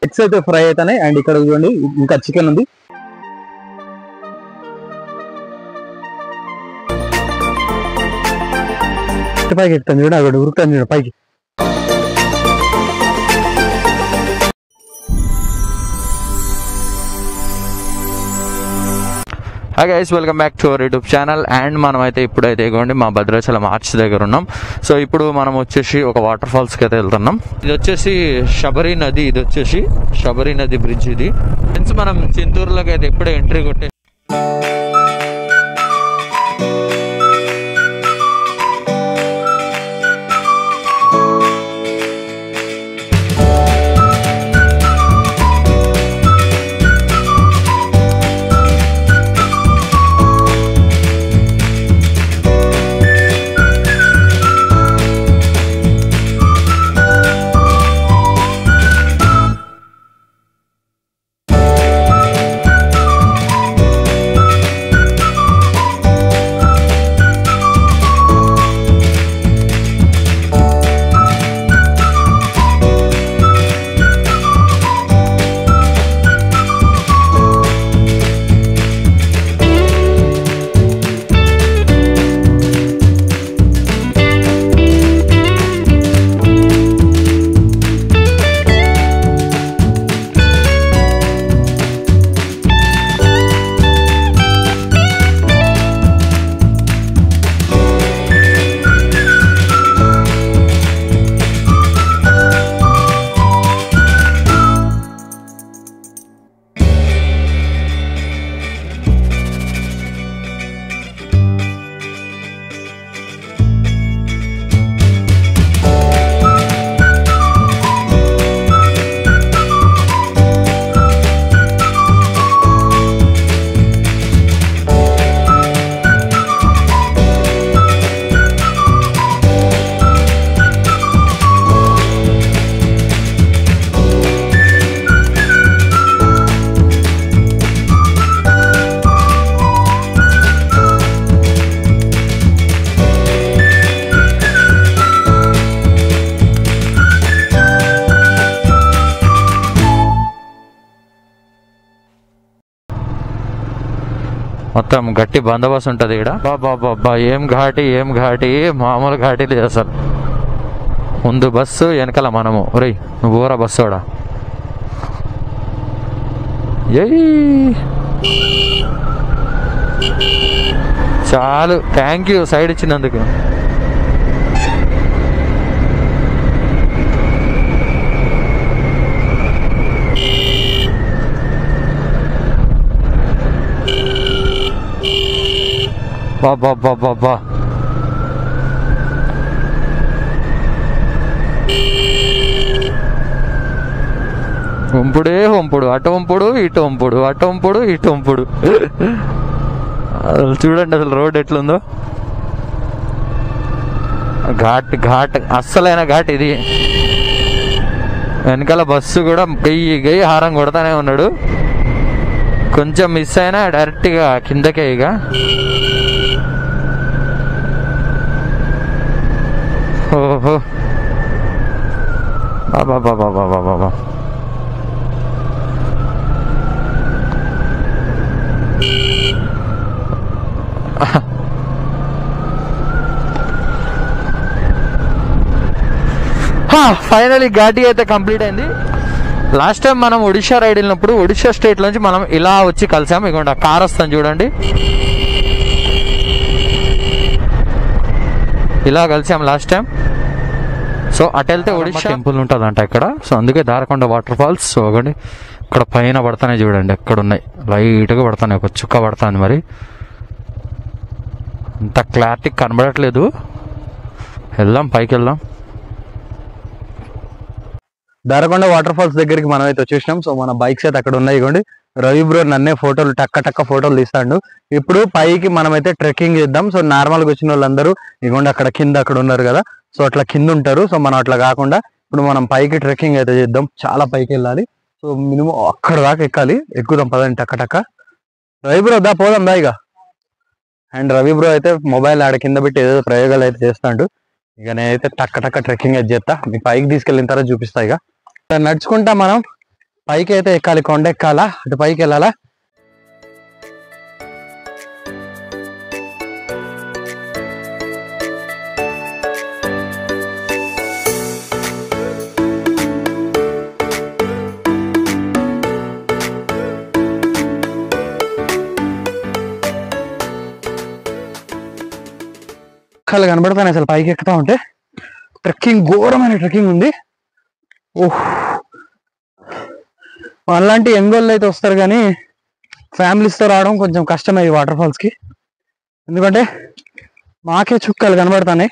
Eggs అయితే fry అవుతాయి and ఇక్కడ చూడండి ఇంకా చికెన్ ఉంది. పైకి ఎక్కుతాను చూడండి, అక్కడ ఉరుకుతాను చూడండి పైకి. Hi guys, welcome back to our YouTube channel. And మనం అయితే ఇప్పుడైతే ఇగోండి మా భద్రాచలం ఆర్చ్ దగ్గర ఉన్నాం. సో ఇప్పుడు మనం వచ్చేసి ఒక వాటర్ ఫాల్స్కి అయితే వెళ్తున్నాం. ఇది వచ్చేసి శబరి నది, ఇది వచ్చేసి శబరి నది బ్రిడ్జ్. ఇది ఫ్రెండ్స్ మనం చింతూరులోకి అయితే ఇప్పుడే ఎంట్రీ కొట్టే మొత్తం గట్టి బందోబస్తు ఉంటుంది ఇక్కడ. బాబా ఏం ఘాటి మామూలు ఘాటీ లేదు అసలు. ముందు బస్సు, వెనకాల మనము. ఒరే నువ్వు ఊరా బస్సు కూడా. చాలు, థ్యాంక్ యూ సైడ్ ఇచ్చినందుకు. బాబా వంపుడు అటు వంపుడు ఇటు వంపుడు. చూడండి అసలు రోడ్ ఎట్లుందో. ఘాట్ అస్సలైన ఘాట్ ఇది. వెనకాల బస్సు కూడా గయ్యి హారం కొడతానే ఉన్నాడు. కొంచెం మిస్ అయినా డైరెక్ట్గా కిందకే. ఇక ఓహో బాబా ఫైనలీ ఘాటీ అయితే కంప్లీట్ అయింది. లాస్ట్ టైం మనం ఒడిషా రైడ్ వెళ్ళినప్పుడు ఒడిషా స్టేట్ నుంచి మనం ఇలా వచ్చి కలిసాం. ఇక కార్ వస్తాను చూడండి, ఇలా కలిసాం లాస్ట్ టైం. సో అటు వెళ్తే ఒడిషా టెంపుల్ ఉంటుందంట ఇక్కడ. సో అందుకే దారకొండ వాటర్ ఫాల్స్. సో ఒకటి ఇక్కడ పైన పడతానే చూడండి, ఎక్కడ ఉన్నాయి లైట్గా పడతాయి, ఒక చుక్క పడుతుంది. మరి అంత క్లారిటీ కనబడట్లేదు. వెళ్దాం, పైకి వెళ్దాం. దారకొండ వాటర్ ఫాల్స్ దగ్గరికి మనం అయితే వచ్చేసినాం. సో మన బైక్స్ అయితే అక్కడ ఉన్నాయి. ఇవ్వండి, రవి బ్రో నన్నే ఫోటోలు టక్క ఫోటోలు తీస్తాడు. ఇప్పుడు పైకి మనమైతే ట్రెక్కింగ్ చేద్దాం. సో నార్మల్గా వచ్చిన వాళ్ళందరూ ఇవ్వండి అక్కడ కింద అక్కడ ఉన్నారు కదా, సో అట్లా కింద ఉంటారు. సో మనం అట్లా కాకుండా ఇప్పుడు మనం పైకి ట్రెక్కింగ్ అయితే చేద్దాం. చాలా పైకి వెళ్ళాలి. సో మినిమం అక్కడ దాకా ఎక్కాలి. ఎక్కుదాం పదండి టక్క. రవి బ్రో దా పోదాం దా ఇక. అండ్ రవి బ్రో అయితే మొబైల్ ఆడ కింద పెట్టి ఏదో ప్రయోగాలు అయితే చేస్తాడు. ఇక నేనైతే టక్క టక్క ట్రెక్కింగ్ అయితే చేస్తా, మీ పైకి తీసుకెళ్ళిన తర్వాత చూపిస్తా. ఇక నడుచుకుంటా మనం పైకి అయితే ఎక్కాలి, కొండ ఎక్కాలా, అటు పైకి వెళ్ళాలా. కనబడతాను అసలు పైకి ఎక్కుతా ఉంటే. ట్రెక్కింగ్ ఘోరమైన ట్రెక్కింగ్ ఉంది. ఓహ్, అలాంటి యంగోళ్ళు అయితే వస్తారు కానీ ఫ్యామిలీస్తో రావడం కొంచెం కష్టమే ఈ వాటర్ ఫాల్స్ కి. ఎందుకంటే మాకే చుక్కలు కనబడతాయి.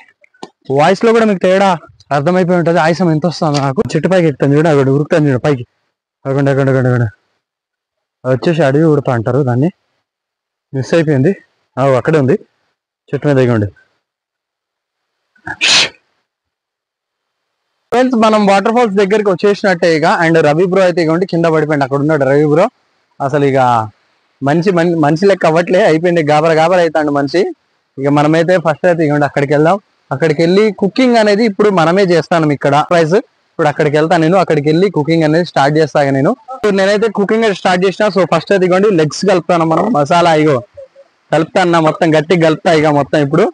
వాయిస్ లో కూడా మీకు తేడా అర్థమైపోయి ఉంటుంది. ఆయాసం ఎంత వస్తుంది నాకు. చెట్టు పైకి ఎక్కుతాను చూడ, అక్కడ ఉరుకుతాను చూడ పైకి. అక్కడ అక్కడ అక్కడ అక్కడ వచ్చేసి అడవి ఉడతా అంటారు దాన్ని. మిస్ అయిపోయింది. అక్కడే ఉంది చెట్టు మీద దిగండి. ఫ్రెండ్స్ మనం వాటర్ ఫాల్స్ దగ్గరికి వచ్చేసినట్టే ఇక. అండ్ రవి బ్రో అయితే ఇక కింద పడిపోయింది. అక్కడ ఉన్నాడు రవి బ్రో. అసలు ఇక మనిషి లెక్క అవ్వట్లే, అయిపోయింది. గాబరా గాబరా అవుతాడు మనిషి. ఇక మనమైతే ఫస్ట్ అయితే ఇక అక్కడికి వెళ్దాం. అక్కడికి వెళ్ళి కుకింగ్ అనేది ఇప్పుడు మనమే చేస్తాను ఇక్కడ. ప్రైస్ ఇప్పుడు అక్కడికి వెళ్తాను నేను. అక్కడికి వెళ్ళి కుకింగ్ అనేది స్టార్ట్ చేస్తాను నేను. నేనైతే కుకింగ్ స్టార్ట్ చేసిన. సో ఫస్ట్ అయితే ఇగోండి లెగ్స్ కలుపుతాను మనం. మసాలా ఇగో కలుపుతాను, మొత్తం గట్టిగా కలుపుతా ఇక మొత్తం. ఇప్పుడు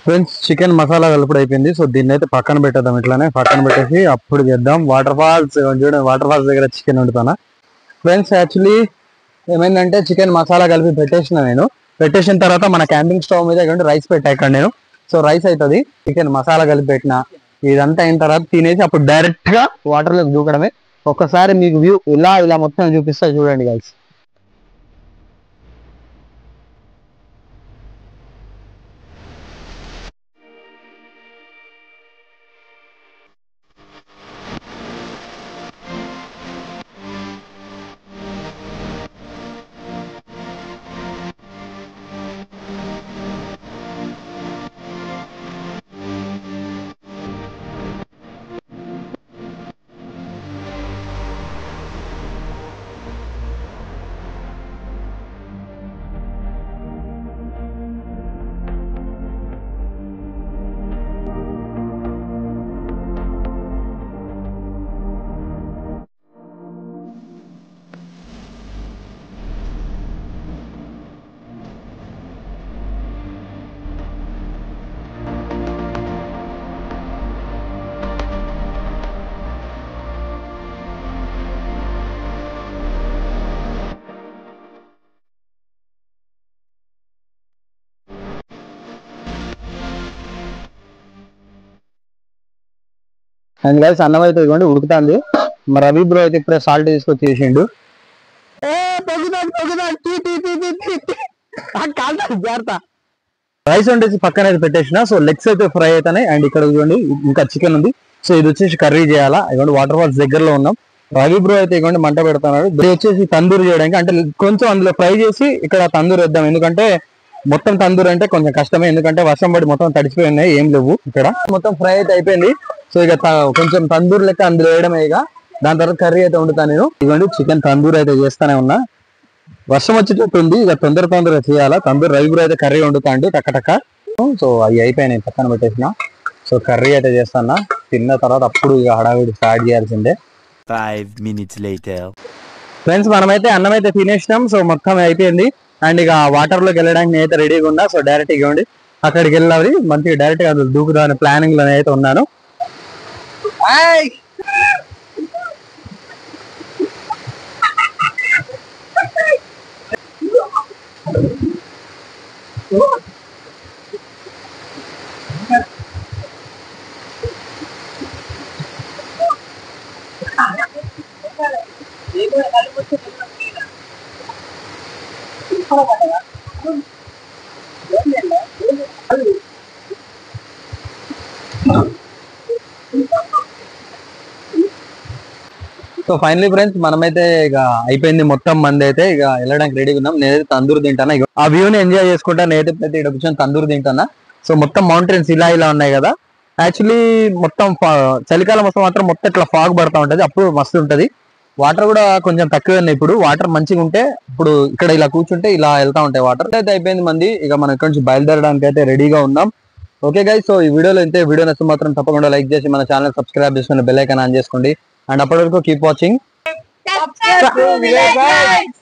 ఫ్రెండ్స్ చికెన్ మసాలా కలుపుడు అయిపోయింది. సో దీన్ని అయితే పక్కన పెట్టేద్దాం. ఇట్లానే పక్కన పెట్టేసి అప్పుడు చేద్దాం వాటర్ ఫాల్స్. చూడండి వాటర్ ఫాల్స్ దగ్గర చికెన్ వండుతానా. ఫ్రెండ్స్ యాక్చువల్లీ ఏమైందంటే చికెన్ మసాలా కలిపి పెట్టేసిన నేను. పెట్టేసిన తర్వాత మన క్యాంపింగ్ స్టవ్ మీద రైస్ పెట్టా ఇక్కడ నేను. సో రైస్ అవుతుంది. చికెన్ మసాలా కలిపి పెట్టిన. ఇదంతా అయిన తర్వాత తినేసి అప్పుడు డైరెక్ట్ గా వాటర్ లోకి దూకడమే. ఒక్కసారి మీకు వ్యూ ఇలా మొత్తం చూపిస్తా చూడండి గైస్. అండ్ గైస్ అన్నం అయితే ఇదిగోండి ఉడుకుతుంది. మరి రవి బ్రో అయితే ఇప్పుడే సాల్ట్ తీసుకొచ్చి చేసిండు. రైస్ వండేసి పక్కన అయితే పెట్టేసిన. సో లెగ్స్ అయితే ఫ్రై అవుతాయి. అండ్ ఇక్కడ చూడండి ఇంకా చికెన్ ఉంది. సో ఇది వచ్చేసి కర్రీ చేయాలా. ఇదిగోండి వాటర్ ఫాల్స్ దగ్గరలో ఉన్నాం. రవి బ్రో అయితే ఇదిగోండి మంట పెడుతున్నాడు. ఇది వచ్చేసి తందూరు చేయడానికి, అంటే కొంచెం అందులో ఫ్రై చేసి ఇక్కడ తందూరు వేద్దాం. ఎందుకంటే మొత్తం తందూరు అంటే కొంచెం కష్టమే. ఎందుకంటే వర్షం పడి మొత్తం తడిచిపోయి ఉన్నాయి, ఏం లేవు ఇక్కడ. మొత్తం ఫ్రై అయితే అయిపోయింది. సో ఇక కొంచెం తందూరు లెక్క అందులో వేయడమే. ఇక దాని తర్వాత కర్రీ అయితే వండుతాను నేను. ఇదిగోండి చికెన్ తందూరు అయితే చేస్తానే ఉన్నా. వర్షం వచ్చేటట్టు ఉంది. ఇక తొందరగా చేయాలా. తందూరు రవి బ్రో అయితే కర్రీ వండుతాండు టక్క టక్క. సో అవి అయిపోయినాయి, పక్కన పెట్టేసిన. సో కర్రీ అయితే చేస్తాను. తిన్న తర్వాత అప్పుడు ఇక హడావిడి స్టార్ట్ చేయాల్సిందే. 5 minutes later. ఫ్రెండ్స్ మనమైతే అన్నం అయితే తినేసినాం. సో మొత్తం అయిపోయింది. అండ్ ఇక వాటర్ లోకి వెళ్ళడానికి నేనైతే రెడీగా ఉన్నా. సో డైరెక్ట్ ఇవ్వండి అక్కడికి వెళ్ళాలి. మంచిగా డైరెక్ట్ గా దూకుదాని ప్లానింగ్ లో అయితే ఉన్నాను. సో ఫైనలీ ఫ్రెండ్స్ మనమైతే ఇక అయిపోయింది మొత్తం మంది అయితే ఇక వెళ్ళడానికి రెడీగా ఉన్నాం. నేనైతే తందూరు తింటానా. ఆ వ్యూని ఎంజాయ్ చేసుకుంటా. నేనైతే ప్రతి కూర్చొని తందూరు తింటానా. సో మొత్తం మౌంటైన్స్ ఇలా ఉన్నాయి కదా. యాక్చువల్లీ మొత్తం చలికాలం వస్తే మాత్రం మొత్తం ఇట్లా ఫాగ్ పడతా ఉంటది. అప్పుడు మస్తు ఉంటది. వాటర్ కూడా కొంచెం తక్కువ ఉన్నాయి. ఇప్పుడు వాటర్ మంచిగా ఉంటే ఇప్పుడు ఇక్కడ ఇలా కూర్చుంటే ఇలా వెళ్తా ఉంటాయి వాటర్. అయితే అయిపోయింది మంది. ఇక మనం ఇక్కడ నుంచి బయలుదేరడానికి అయితే రెడీగా ఉన్నాం. ఓకే గైస్, సో ఈ వీడియోలో ఇంతే. వీడియో నచ్చితే మాత్రం తప్పకుండా లైక్ చేసి మన ఛానల్ సబ్స్క్రైబ్ చేసుకుని బెల్ ఐకాన్ ఆన్ చేసుకోండి. అండ్ అప్పటి వరకు keep watching. Subscribe to Village Vibes.